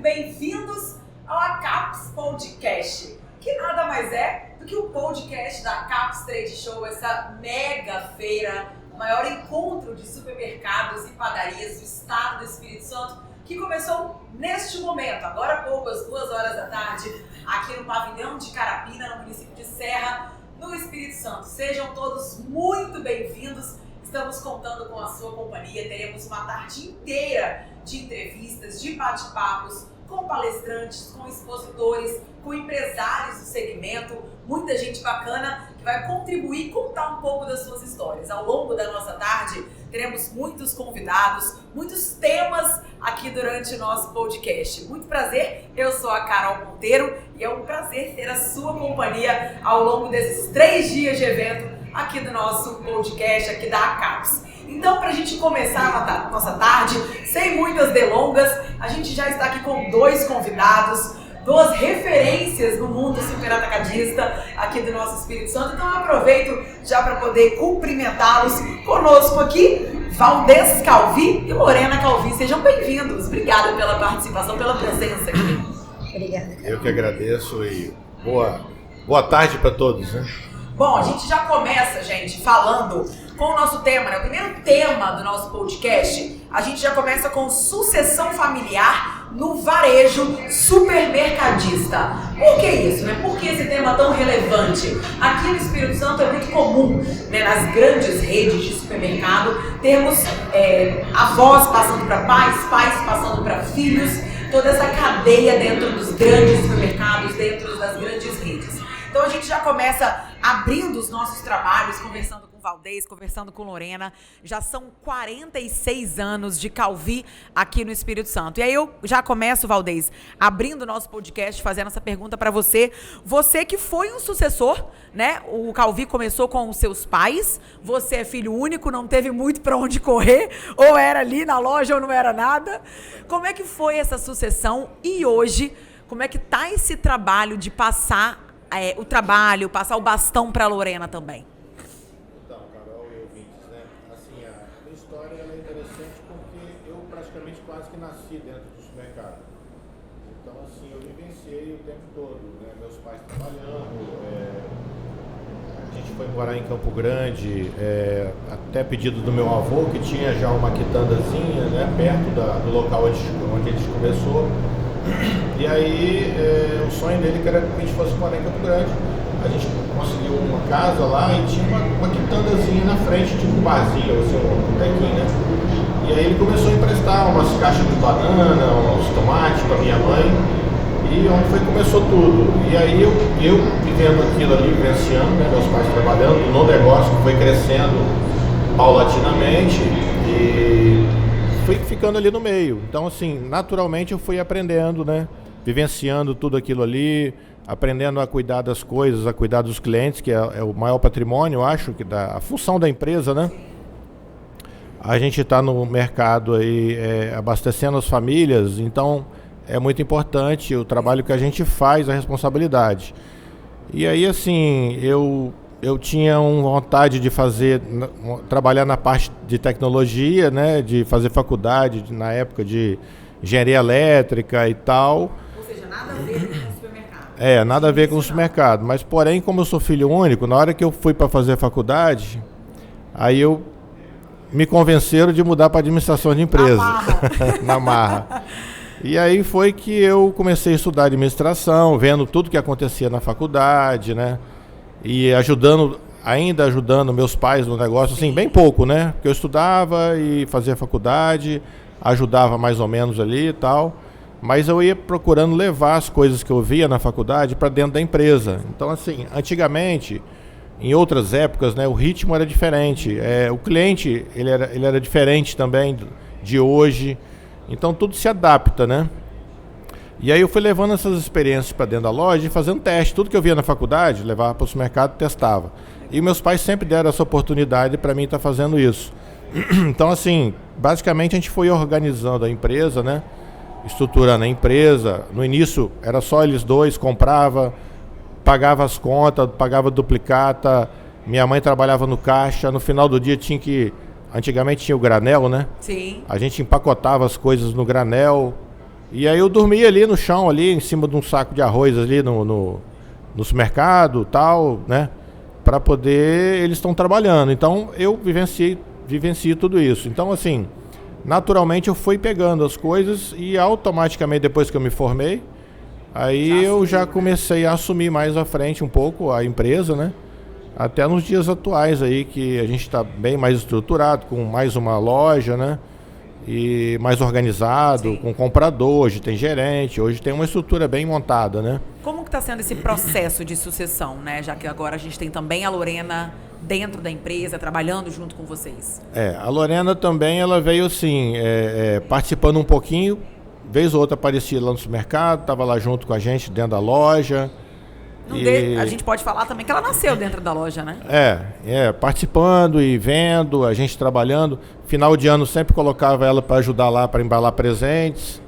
bem-vindos ao ACAPS Podcast, que nada mais é do que o podcast da ACAPS Trade Show, essa mega feira, o maior encontro de supermercados e padarias do estado do Espírito Santo, que começou neste momento, agora há pouco, às 2 horas da tarde, aqui no pavilhão de Carapina, no município de Serra, no Espírito Santo. Sejam todos muito bem-vindos. Estamos contando com a sua companhia. Teremos uma tarde inteira de entrevistas, de bate-papos, com palestrantes, com expositores, com empresários do segmento, muita gente bacana que vai contribuir e contar um pouco das suas histórias. Ao longo da nossa tarde, teremos muitos convidados, muitos temas aqui durante o nosso podcast. Muito prazer, eu sou a Carol Monteiro e é um prazer ter a sua companhia ao longo desses 3 dias de evento aqui do nosso podcast, aqui da ACAPS. Então, para a gente começar a nossa tarde, sem muitas delongas, a gente já está aqui com 2 convidados, 2 referências no mundo superatacadista aqui do nosso Espírito Santo. Então, eu aproveito já para poder cumprimentá-los conosco aqui, Valdez Calvi e Lorena Calvi. Sejam bem-vindos. Obrigada pela participação, pela presença aqui. Obrigada. Eu que agradeço e boa tarde para todos, né? Bom, a gente já começa, gente, falando com o nosso tema, né? O primeiro tema do nosso podcast, a gente já começa com sucessão familiar no varejo supermercadista. Por que isso, né? Por que esse tema tão relevante? Aqui no Espírito Santo é muito comum, né, nas grandes redes de supermercado, termos avós passando para pais, pais passando para filhos, toda essa cadeia dentro dos grandes supermercados, dentro das grandes redes. Então a gente já começa abrindo os nossos trabalhos, conversando com o Valdez, conversando com Lorena. Já são 46 anos de Calvi aqui no Espírito Santo. E aí eu já começo, Valdez, abrindo o nosso podcast, fazendo essa pergunta para você. Você que foi um sucessor, né? O Calvi começou com os seus pais. Você é filho único, não teve muito para onde correr. Ou era ali na loja ou não era nada. Como é que foi essa sucessão? E hoje, como é que tá esse trabalho de passar o trabalho, passar o bastão para a Lorena também? Então, Carol e ouvintes, né? Assim, a minha história é interessante porque eu praticamente quase que nasci dentro do supermercado. Então, assim, eu vivenciei o tempo todo, né? Meus pais trabalhando, a gente foi morar em Campo Grande, até pedido do meu avô, que tinha já uma quitandazinha, né? Perto do local onde a gente começou. E aí, o sonho dele que era que a gente fosse morar em Campo Grande. A gente conseguiu uma casa lá e tinha uma quitandazinha na frente, tipo um barzinho, assim, um botequinho, né? E aí ele começou a emprestar umas caixas de banana, uns tomates para minha mãe. E onde foi que começou tudo. E aí eu vivendo aquilo ali, vivenciando, né? Meus pais trabalhando no negócio que foi crescendo paulatinamente e fui ficando ali no meio. Então, assim, naturalmente eu fui aprendendo, né? Vivenciando tudo aquilo ali, aprendendo a cuidar das coisas, a cuidar dos clientes, que é o maior patrimônio, eu acho, que a função da empresa, né? A gente está no mercado aí abastecendo as famílias, então é muito importante o trabalho que a gente faz, a responsabilidade. E aí, assim, eu tinha vontade de trabalhar na parte de tecnologia, né, de fazer faculdade na época de engenharia elétrica e tal. Ou seja, nada a ver com o supermercado. Nada a ver com o supermercado. Mas, porém, como eu sou filho único, na hora que eu fui para fazer faculdade, aí me convenceram de mudar para administração de empresa. Na marra. E aí foi que eu comecei a estudar administração, vendo tudo que acontecia na faculdade, né? E ainda ajudando meus pais no negócio, assim, bem pouco, né? Porque eu estudava e fazia faculdade, ajudava mais ou menos ali e tal, mas eu ia procurando levar as coisas que eu via na faculdade para dentro da empresa. Então, assim, antigamente, em outras épocas, né, o ritmo era diferente, o cliente ele era diferente também de hoje, então tudo se adapta, né? E aí eu fui levando essas experiências para dentro da loja e fazendo teste. Tudo que eu via na faculdade, levava para o supermercado e testava. E meus pais sempre deram essa oportunidade para mim estar fazendo isso. Então, assim, basicamente a gente foi organizando a empresa, né? Estruturando a empresa. No início era só eles dois, comprava, pagava as contas, pagava duplicata. Minha mãe trabalhava no caixa. No final do dia tinha que... Antigamente tinha o granel, né? Sim. A gente empacotava as coisas no granel. E aí eu dormia ali no chão, ali em cima de um saco de arroz ali no supermercado e tal, né? Para poder, eles estão trabalhando. Então eu vivenciei tudo isso. Então assim, naturalmente eu fui pegando as coisas e automaticamente depois que eu me formei, aí eu já comecei a assumir mais à frente um pouco a empresa, né? Até nos dias atuais aí que a gente está bem mais estruturado, com mais uma loja, né? E mais organizado, sim, com comprador, hoje tem gerente, hoje tem uma estrutura bem montada, né? Como que está sendo esse processo de sucessão, né? Já que agora a gente tem também a Lorena dentro da empresa, trabalhando junto com vocês. A Lorena também, ela veio assim, participando um pouquinho, vez ou outra aparecia lá no supermercado, estava lá junto com a gente dentro da loja. A gente pode falar também que ela nasceu dentro da loja, né? Participando e vendo, a gente trabalhando. Final de ano sempre colocava ela para ajudar lá, para embalar presentes.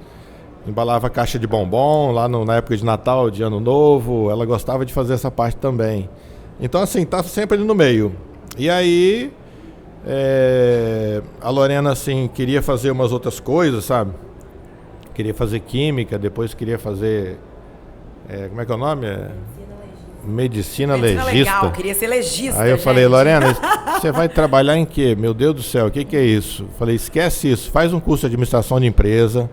Embalava caixa de bombom lá na época de Natal, de Ano Novo. Ela gostava de fazer essa parte também. Então assim, tá sempre ali no meio. E aí, a Lorena assim, queria fazer umas outras coisas, sabe? Queria fazer química, depois queria fazer... como é que é o nome? Medicina legista. Legal, queria ser legista. Aí eu gente. falei, Lorena, você vai trabalhar em quê? Meu Deus do céu, o que é isso? Falei, esquece isso, faz um curso de administração de empresa,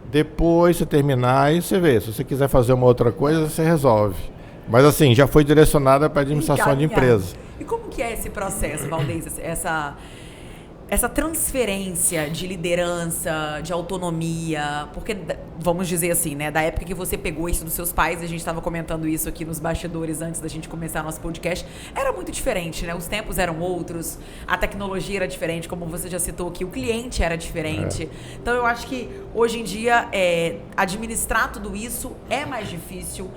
depois você terminar e você vê. Se você quiser fazer uma outra coisa, você resolve. Mas assim, já foi direcionada para administração de empresa. E como que é esse processo, Valdez? Essa transferência de liderança, de autonomia, porque, vamos dizer assim, né, da época que você pegou isso dos seus pais, a gente estava comentando isso aqui nos bastidores antes da gente começar nosso podcast, era muito diferente, né? Os tempos eram outros, a tecnologia era diferente, como você já citou aqui, o cliente era diferente. Então, eu acho que, hoje em dia, administrar tudo isso é mais difícil,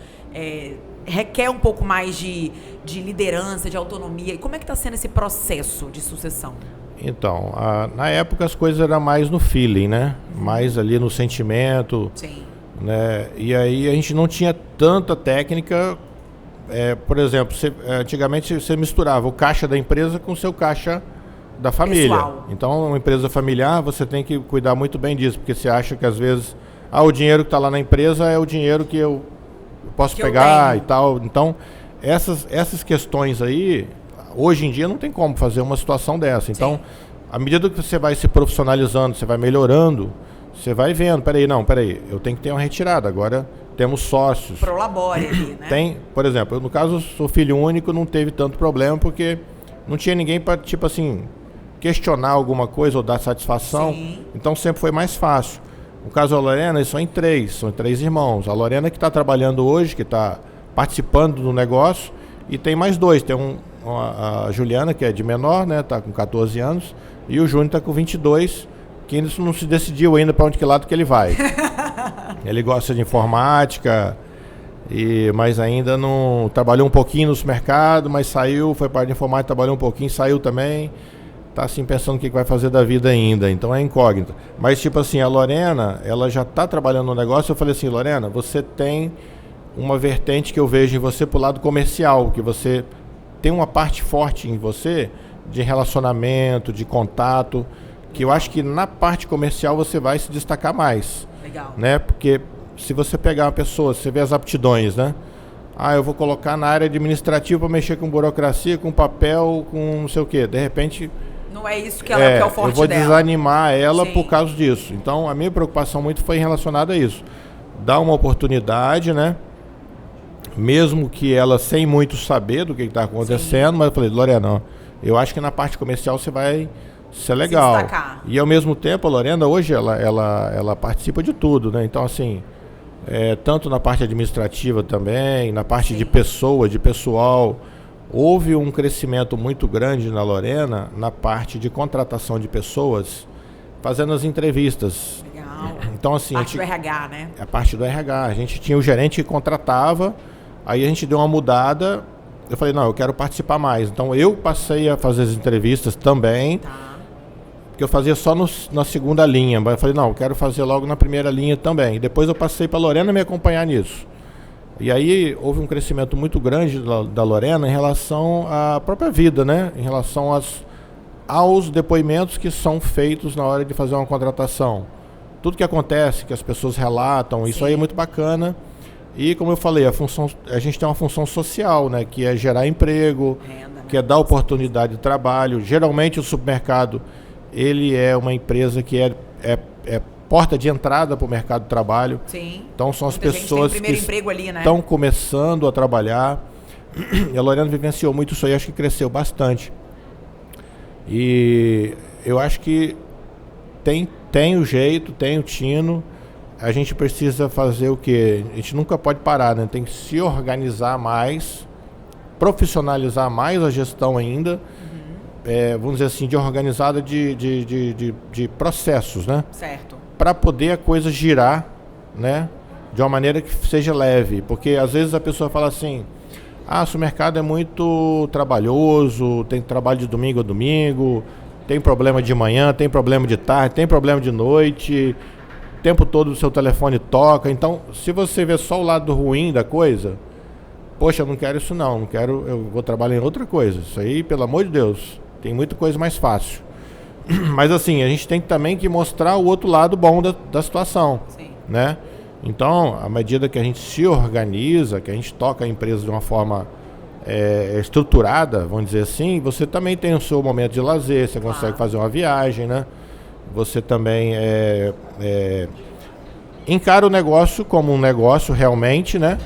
requer um pouco mais de liderança, de autonomia. E como é que está sendo esse processo de sucessão? Então, na época as coisas eram mais no feeling, né? Mais ali no sentimento. Sim. Né? E aí a gente não tinha tanta técnica. Por exemplo, antigamente você misturava o caixa da empresa com o seu caixa da família. Pessoal. Então, uma empresa familiar, você tem que cuidar muito bem disso, porque você acha que às vezes o dinheiro que está lá na empresa é o dinheiro que eu posso pegar e tal. Então, essas questões aí... Hoje em dia não tem como fazer uma situação dessa. Então, à medida que você vai se profissionalizando, você vai melhorando, você vai vendo, peraí, eu tenho que ter uma retirada. Agora temos sócios. Prolabore ali, né? Por exemplo, no caso, eu sou filho único, não teve tanto problema, porque não tinha ninguém para, tipo assim, questionar alguma coisa ou dar satisfação. Sim. Então sempre foi mais fácil. No caso da Lorena, eles são três irmãos. A Lorena que está trabalhando hoje, que está participando do negócio, e tem mais dois, tem a Juliana, que é de menor, né, tá com 14 anos, e o Júnior tá com 22, que ainda não se decidiu ainda para que lado que ele vai. Ele gosta de informática, mas ainda não... Trabalhou um pouquinho no mercado, mas saiu, foi para a informática, trabalhou um pouquinho, saiu também. Tá assim pensando o que vai fazer da vida ainda, então é incógnita. Mas tipo assim, a Lorena, ela já tá trabalhando no negócio, eu falei assim, Lorena, você tem uma vertente que eu vejo em você pro lado comercial, que você... tem uma parte forte em você de relacionamento, de contato, que eu acho que na parte comercial você vai se destacar mais. Legal. Né? Porque se você pegar uma pessoa, você vê as aptidões, né? Eu vou colocar na área administrativa para mexer com burocracia, com papel, com não sei o quê. De repente... Não é isso que ela quer, o forte dela. Eu vou desanimar ela por causa disso. Então, a minha preocupação muito foi relacionada a isso. Dar uma oportunidade, né? Mesmo que ela sem muito saber do que está acontecendo, mas eu falei, Lorena, eu acho que na parte comercial você vai ser legal. Se destacar. E ao mesmo tempo, a Lorena hoje ela participa de tudo, né? Então assim, tanto na parte administrativa também, na parte de pessoa, de pessoal, houve um crescimento muito grande na Lorena na parte de contratação de pessoas, fazendo as entrevistas. Legal. Então assim, parte do RH, né? A parte do RH. A gente tinha o gerente que contratava. Aí a gente deu uma mudada, eu falei, não, eu quero participar mais. Então eu passei a fazer as entrevistas também, porque eu fazia só na segunda linha. Mas eu falei, não, eu quero fazer logo na primeira linha também. E depois eu passei para a Lorena me acompanhar nisso. E aí houve um crescimento muito grande da Lorena em relação à própria vida, né? Em relação aos depoimentos que são feitos na hora de fazer uma contratação. tudo que acontece, que as pessoas relatam, isso aí é muito bacana. E como eu falei, a gente tem uma função social, né, que é gerar emprego, que é dar oportunidade de trabalho. Geralmente o supermercado, ele é uma empresa que é porta de entrada para o mercado de trabalho. Sim. Então são as pessoas que estão começando a trabalhar. E a Lorena vivenciou muito isso aí, acho que cresceu bastante. E eu acho que tem o jeito, tem o tino. A gente precisa fazer o quê? A gente nunca pode parar, né? Tem que se organizar mais, profissionalizar mais a gestão ainda, vamos dizer assim, de organizada de processos, né? Certo. Para poder a coisa girar, né? De uma maneira que seja leve. Porque às vezes a pessoa fala assim, o supermercado é muito trabalhoso, tem trabalho de domingo a domingo, tem problema de manhã, tem problema de tarde, tem problema de noite, o tempo todo o seu telefone toca. Então, se você vê só o lado ruim da coisa, poxa, eu não quero isso não, eu vou trabalhar em outra coisa. Isso aí, pelo amor de Deus, tem muita coisa mais fácil. Mas assim, a gente tem também que mostrar o outro lado bom da situação, né? Então, à medida que a gente se organiza, que a gente toca a empresa de uma forma estruturada, vamos dizer assim, você também tem o seu momento de lazer, você consegue fazer uma viagem, né? Você também encara o negócio como um negócio realmente, né?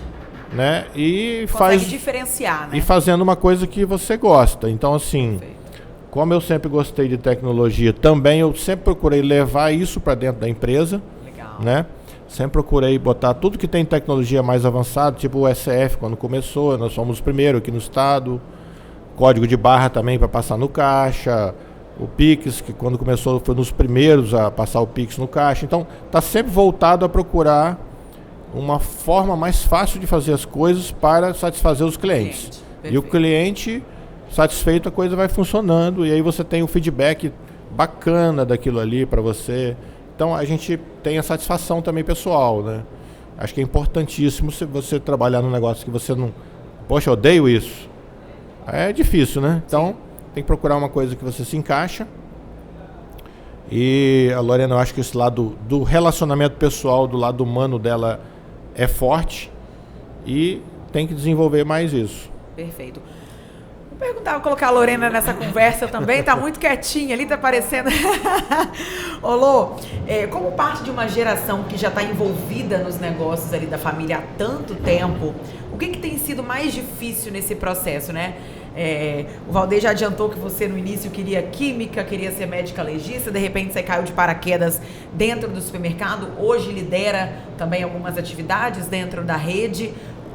E consegue diferenciar, né? E fazendo uma coisa que você gosta. Então, assim, como eu sempre gostei de tecnologia, também eu sempre procurei levar isso para dentro da empresa. Legal. Né? Sempre procurei botar tudo que tem tecnologia mais avançada, tipo o SF, quando começou, nós fomos os primeiros aqui no estado. Código de barra também para passar no caixa. O Pix, que quando começou foi nos primeiros a passar o Pix no caixa. Então, está sempre voltado a procurar uma forma mais fácil de fazer as coisas para satisfazer os clientes. E o cliente satisfeito, a coisa vai funcionando. E aí você tem o feedback bacana daquilo ali para você. Então, a gente tem a satisfação também pessoal, né? Acho que é importantíssimo se você trabalhar num negócio que você não... Poxa, eu odeio isso. É difícil, né? Então, tem que procurar uma coisa que você se encaixa. E a Lorena, eu acho que esse lado do relacionamento pessoal, do lado humano dela é forte. E tem que desenvolver mais isso. Perfeito. Vou colocar a Lorena nessa conversa também, tá muito quietinha ali, tá parecendo... Ô Lô, como parte de uma geração que já está envolvida nos negócios ali da família há tanto tempo, o que tem sido mais difícil nesse processo, né? O Valdeir já adiantou que você no início queria química, queria ser médica legista, de repente você caiu de paraquedas dentro do supermercado, hoje lidera também algumas atividades dentro da rede.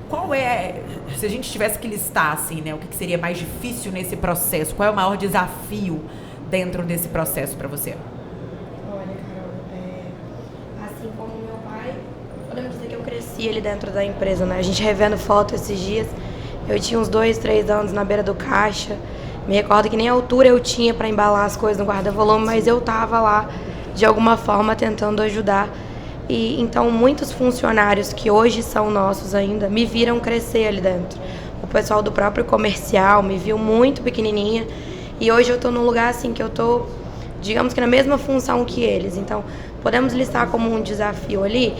Qual se a gente tivesse que listar assim, né, o que seria mais difícil nesse processo? Qual é o maior desafio dentro desse processo para você? Olha, Carol, assim como meu pai, podemos dizer que eu cresci ali dentro da empresa, né? A gente revendo foto esses dias, eu tinha uns 2, 3 anos na beira do caixa, me recordo que nem a altura eu tinha para embalar as coisas no guarda-volume, mas eu tava lá de alguma forma tentando ajudar. E então muitos funcionários que hoje são nossos ainda me viram crescer ali dentro. O pessoal do próprio comercial me viu muito pequenininha e hoje eu estou num lugar assim que eu estou, digamos que na mesma função que eles. Então podemos listar como um desafio ali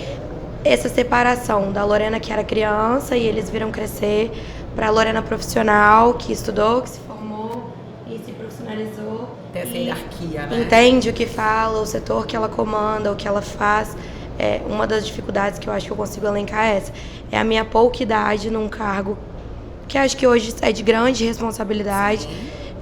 essa separação da Lorena que era criança e eles viram crescer para a Lorena profissional que estudou, que se formou e se profissionalizou. Tem essa hierarquia, né? Entende o que fala, o setor que ela comanda, o que ela faz. Uma das dificuldades que eu acho que eu consigo elencar é essa. É a minha pouca idade num cargo que acho que hoje é de grande responsabilidade,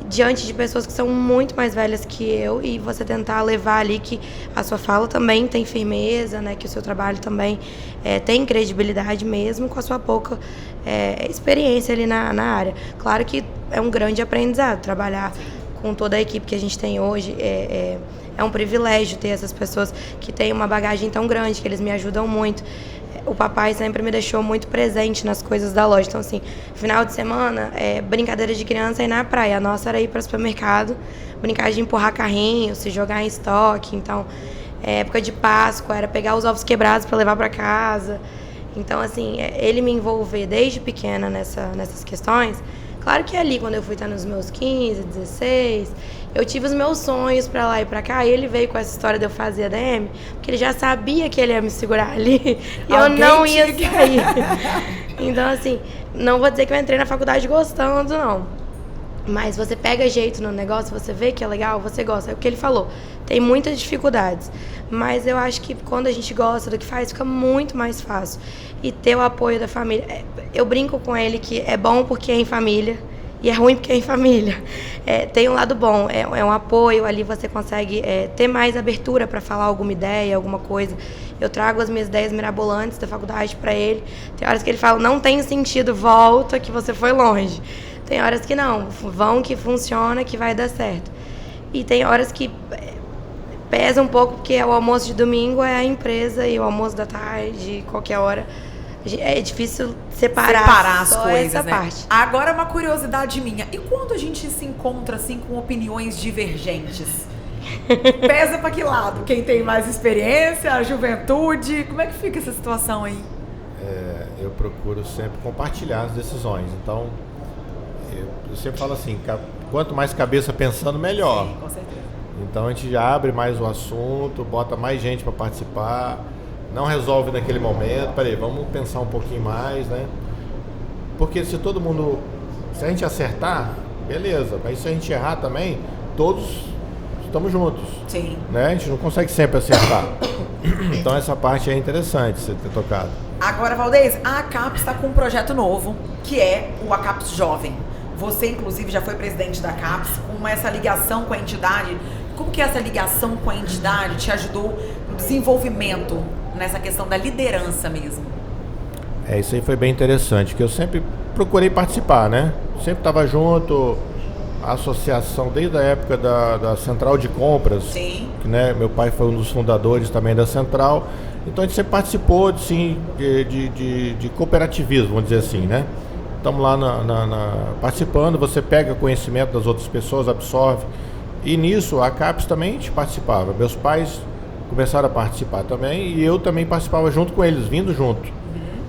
diante de pessoas que são muito mais velhas que eu, e você tentar levar ali que a sua fala também tem firmeza, né, que o seu trabalho também tem credibilidade mesmo com a sua pouca experiência ali na área. Claro que é um grande aprendizado trabalhar com toda a equipe que a gente tem hoje. É um privilégio ter essas pessoas que têm uma bagagem tão grande, que eles me ajudam muito. O papai sempre me deixou muito presente nas coisas da loja. Então, assim, final de semana, brincadeira de criança é ir na praia. A nossa era ir para o supermercado, brincar de empurrar carrinho, se jogar em estoque. Então, época de Páscoa, era pegar os ovos quebrados para levar para casa. Então, assim, ele me envolver desde pequena nessas questões Claro que ali, quando eu fui estar nos meus 15, 16, eu tive os meus sonhos pra lá e pra cá, e ele veio com essa história de eu fazer ADM, porque ele já sabia que ele ia me segurar ali, e eu não ia sair. Então, assim, não vou dizer que eu entrei na faculdade gostando, não. Mas você pega jeito no negócio, você vê que é legal, você gosta. É o que ele falou, tem muitas dificuldades. Mas eu acho que quando a gente gosta do que faz, fica muito mais fácil. E ter o apoio da família. Eu brinco com ele que é bom porque é em família e é ruim porque é em família. Tem um lado bom, é um apoio, ali você consegue ter mais abertura para falar alguma ideia, alguma coisa. Eu trago as minhas ideias mirabolantes da faculdade para ele. Tem horas que ele fala, não tem sentido, volta que você foi longe. Tem horas que não, vão que funciona, que vai dar certo. E tem horas que pesa um pouco, porque o almoço de domingo é a empresa e o almoço da tarde, qualquer hora. É difícil separar as coisas, essa né? parte. Agora, uma curiosidade minha. E quando a gente se encontra, assim, com opiniões divergentes? Pesa pra que lado? Quem tem mais experiência, a juventude? Como é que fica essa situação aí? Eu procuro sempre compartilhar as decisões. Então, eu sempre falo assim, quanto mais cabeça pensando, melhor. Sim, com certeza. Então a gente já abre mais o assunto, bota mais gente para participar, não resolve naquele momento, peraí, vamos pensar um pouquinho mais, né? Porque se a gente acertar, beleza, mas se a gente errar também, todos estamos juntos. Sim. Né? A gente não consegue sempre acertar. Então essa parte é interessante você ter tocado. Agora, Valdez, a ACAPES está com um projeto novo, que é o ACAPES Jovem. Você, inclusive, já foi presidente da ACAPES, com essa ligação com a entidade. Como que essa ligação com a entidade te ajudou no desenvolvimento, nessa questão da liderança mesmo? Isso aí foi bem interessante, porque eu sempre procurei participar, né? Sempre estava junto, a associação, desde a época da Central de Compras. Sim. Que, né, meu pai foi um dos fundadores também da Central. Então a gente sempre participou de cooperativismo, vamos dizer assim, né? Estamos lá participando, você pega conhecimento das outras pessoas, absorve. E nisso, a ACAPES também a gente participava. Meus pais começaram a participar também e eu também participava junto com eles, vindo junto.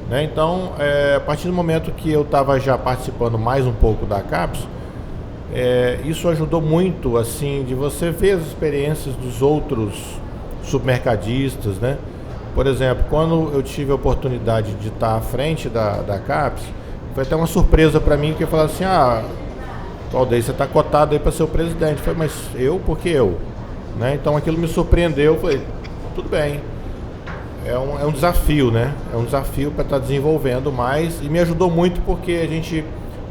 Né? Então, a partir do momento que eu estava já participando mais um pouco da ACAPES, isso ajudou muito, assim, de você ver as experiências dos outros supermercadistas, né? Por exemplo, quando eu tive a oportunidade de estar à frente da ACAPES, foi até uma surpresa para mim, que eu falava assim, Valdez, você está cotado aí para ser o presidente. Eu falei, mas eu? Por que eu? Né? Então aquilo me surpreendeu, eu falei, tudo bem. É um desafio, né? É um desafio para estar desenvolvendo mais, e me ajudou muito porque a gente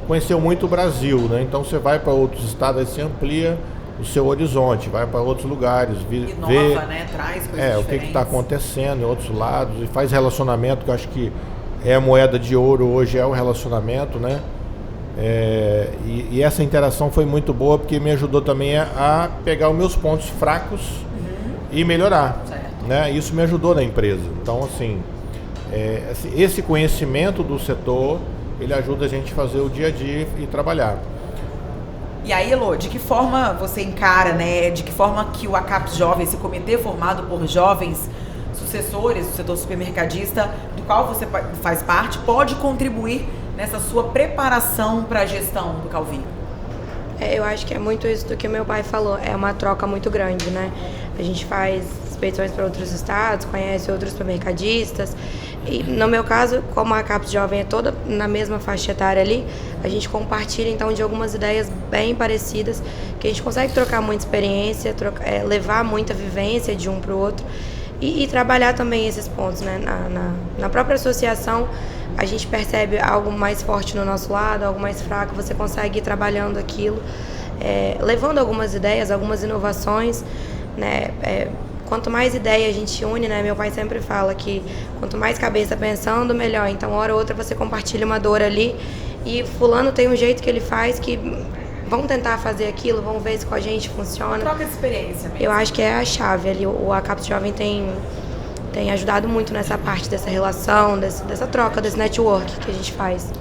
conheceu muito o Brasil, né? Então você vai para outros estados, aí você amplia o seu horizonte, vai para outros lugares, vê, né? Traz coisas o que está acontecendo em outros lados, e faz relacionamento, que eu acho que é a moeda de ouro hoje, é o relacionamento, né? E essa interação foi muito boa, porque me ajudou também a pegar os meus pontos fracos e melhorar. Certo. Né? Isso me ajudou na empresa. Então, assim, esse conhecimento do setor, ele ajuda a gente a fazer o dia a dia e trabalhar. E aí, Elô, de que forma você encara, né? De que forma que o ACAPES Jovem, esse comitê formado por jovens sucessores do setor supermercadista, do qual você faz parte, pode contribuir nessa sua preparação para a gestão do Calvinho? Eu acho que é muito isso do que o meu pai falou. É uma troca muito grande, né? A gente faz expedições para outros estados, conhece outros supermercadistas. E no meu caso, como a ACAPES Jovem é toda na mesma faixa etária ali, a gente compartilha então de algumas ideias bem parecidas, que a gente consegue trocar muita experiência, levar muita vivência de um para o outro e trabalhar também esses pontos, né? Na própria associação, a gente percebe algo mais forte no nosso lado, algo mais fraco, você consegue ir trabalhando aquilo, levando algumas ideias, algumas inovações, né? Quanto mais ideia a gente une, né? Meu pai sempre fala que quanto mais cabeça pensando, melhor. Então, hora ou outra, você compartilha uma dor ali e fulano tem um jeito que ele faz que vamos tentar fazer aquilo, vamos ver se com a gente funciona. Troca de experiência mesmo. Eu acho que é a chave ali. O ACAPES Jovem tem ajudado muito nessa parte dessa relação, dessa troca, desse network que a gente faz.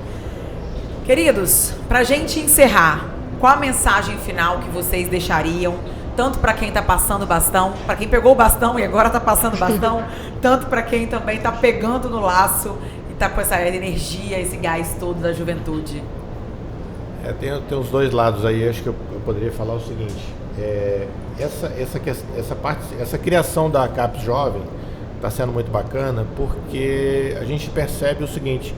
Queridos, pra gente encerrar, qual a mensagem final que vocês deixariam, tanto para quem está passando o bastão, para quem pegou o bastão e agora está passando o bastão, tanto para quem também está pegando no laço e está com essa energia, esse gás todo da juventude? Tem os dois lados aí, acho que eu poderia falar o seguinte, essa criação da CAPES Jovem está sendo muito bacana, porque a gente percebe o seguinte,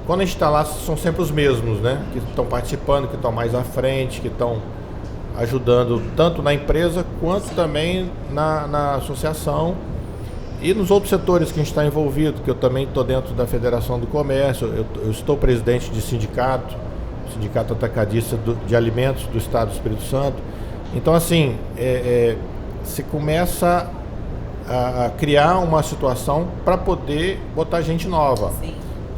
quando a gente está lá, são sempre os mesmos, né, que estão participando, que estão mais à frente, que estão ajudando tanto na empresa, quanto também na associação, e nos outros setores que a gente está envolvido, que eu também estou dentro da Federação do Comércio, eu estou presidente de sindicato atacadista de alimentos do Estado do Espírito Santo. Então, assim, se começa a criar uma situação para poder botar gente nova. Sim.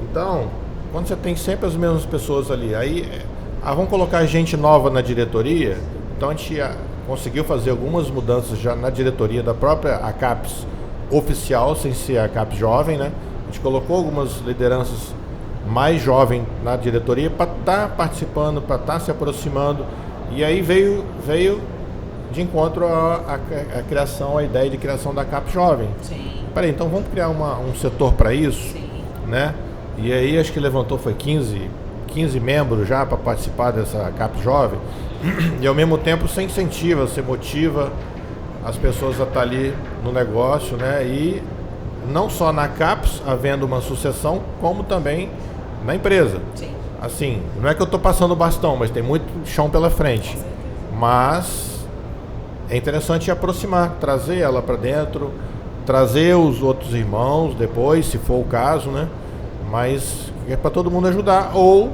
Então, quando você tem sempre as mesmas pessoas ali, aí vamos colocar gente nova na diretoria. Então, a gente conseguiu fazer algumas mudanças já na diretoria da própria ACAPES oficial, sem ser a ACAPES Jovem, né? A gente colocou algumas lideranças mais jovens na diretoria para estar participando, para estar se aproximando. E aí veio de encontro a criação, a ideia de criação da CAPES Jovem. Sim. Peraí, então vamos criar um setor para isso? Sim. Né? E aí acho que levantou, foi 15 membros já para participar dessa CAPES Jovem. E ao mesmo tempo você incentiva, você motiva as pessoas a estar ali no negócio, né? E não só na CAPES havendo uma sucessão, como também na empresa. Sim. Assim, não é que eu estou passando o bastão, mas tem muito chão pela frente. Mas é interessante aproximar, trazer ela para dentro, trazer os outros irmãos depois, se for o caso, né? Mas é para todo mundo ajudar. Ou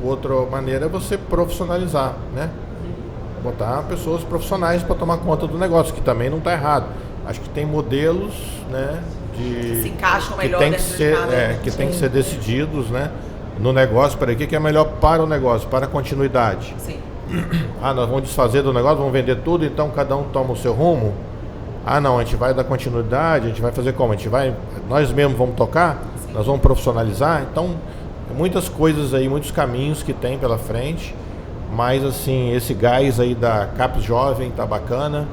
outra maneira é você profissionalizar, né? Botar pessoas profissionais para tomar conta do negócio, que também não está errado. Acho que tem modelos, né, que se encaixam melhor tem que ser, que tem que ser decididos, né, no negócio. Para o que é melhor para o negócio, para a continuidade. Sim. Nós vamos desfazer do negócio, vamos vender tudo, então cada um toma o seu rumo. Não, a gente vai dar continuidade, a gente vai fazer como? Nós mesmos vamos tocar? Sim. Nós vamos profissionalizar? Então, muitas coisas aí, muitos caminhos que tem pela frente. Mas assim, esse gás aí da CAPES Jovem tá bacana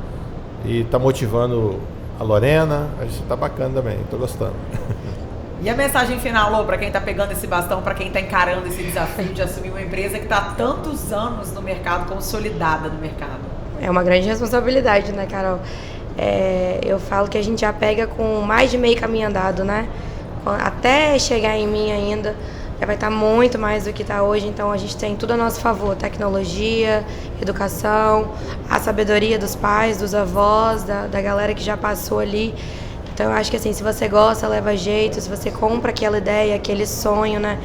e tá motivando a Lorena, acho que tá bacana também, tô gostando. E a mensagem final, Lô, para quem tá pegando esse bastão, para quem tá encarando esse desafio de assumir uma empresa que tá há tantos anos no mercado, consolidada no mercado? É uma grande responsabilidade, né, Carol? Eu falo que a gente já pega com mais de meio caminho andado, né? Até chegar em mim ainda, já vai estar muito mais do que está hoje, então a gente tem tudo a nosso favor, tecnologia, educação, a sabedoria dos pais, dos avós, da galera que já passou ali. Então eu acho que assim, se você gosta, leva jeito, se você compra aquela ideia, aquele sonho, né,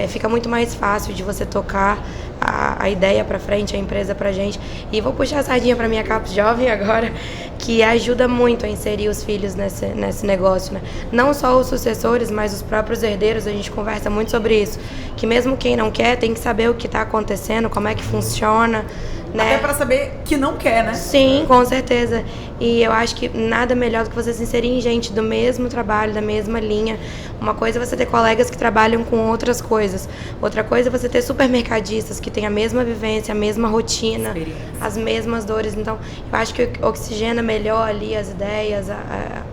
fica muito mais fácil de você tocar a ideia para frente, a empresa pra gente. E vou puxar a sardinha para minha CAPES Jovem agora, que ajuda muito a inserir os filhos nesse negócio, né? Não só os sucessores, mas os próprios herdeiros. A gente conversa muito sobre isso, que mesmo quem não quer tem que saber o que está acontecendo, como é que funciona, né? Até para saber que não quer, né? Sim, com certeza. E eu acho que nada melhor do que você se inserir em gente do mesmo trabalho, da mesma linha. Uma coisa é você ter colegas que trabalham com outras coisas. Outra coisa é você ter supermercadistas que têm a mesma vivência, a mesma rotina, as mesmas dores. Então, eu acho que oxigena melhor ali as ideias,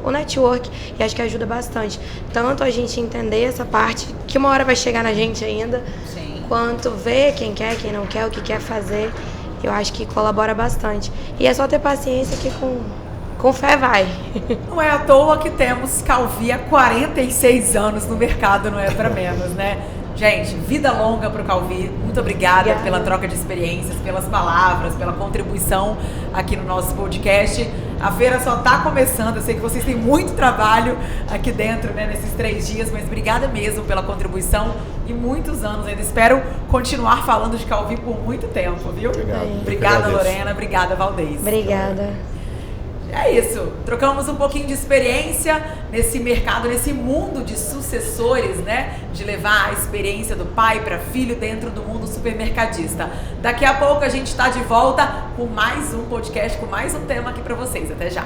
o network, e acho que ajuda bastante. Tanto a gente entender essa parte, que uma hora vai chegar na gente ainda, sim, quanto ver quem quer, quem não quer, o que quer fazer. Eu acho que colabora bastante. E é só ter paciência que com fé vai. Não é à toa que temos Calvi há 46 anos no mercado, não é para menos, né? Gente, vida longa para o Calvi. Muito obrigada pela troca de experiências, pelas palavras, pela contribuição aqui no nosso podcast. A feira só está começando, eu sei que vocês têm muito trabalho aqui dentro, né, nesses 3 dias, mas obrigada mesmo pela contribuição e muitos anos ainda. Espero continuar falando de Calvi por muito tempo, viu? Obrigada, Lorena. Obrigada, Valdez. Obrigada. É isso, trocamos um pouquinho de experiência nesse mercado, nesse mundo de sucessores, né? De levar a experiência do pai para filho dentro do mundo supermercadista. Daqui a pouco a gente está de volta com mais um podcast, com mais um tema aqui para vocês. Até já!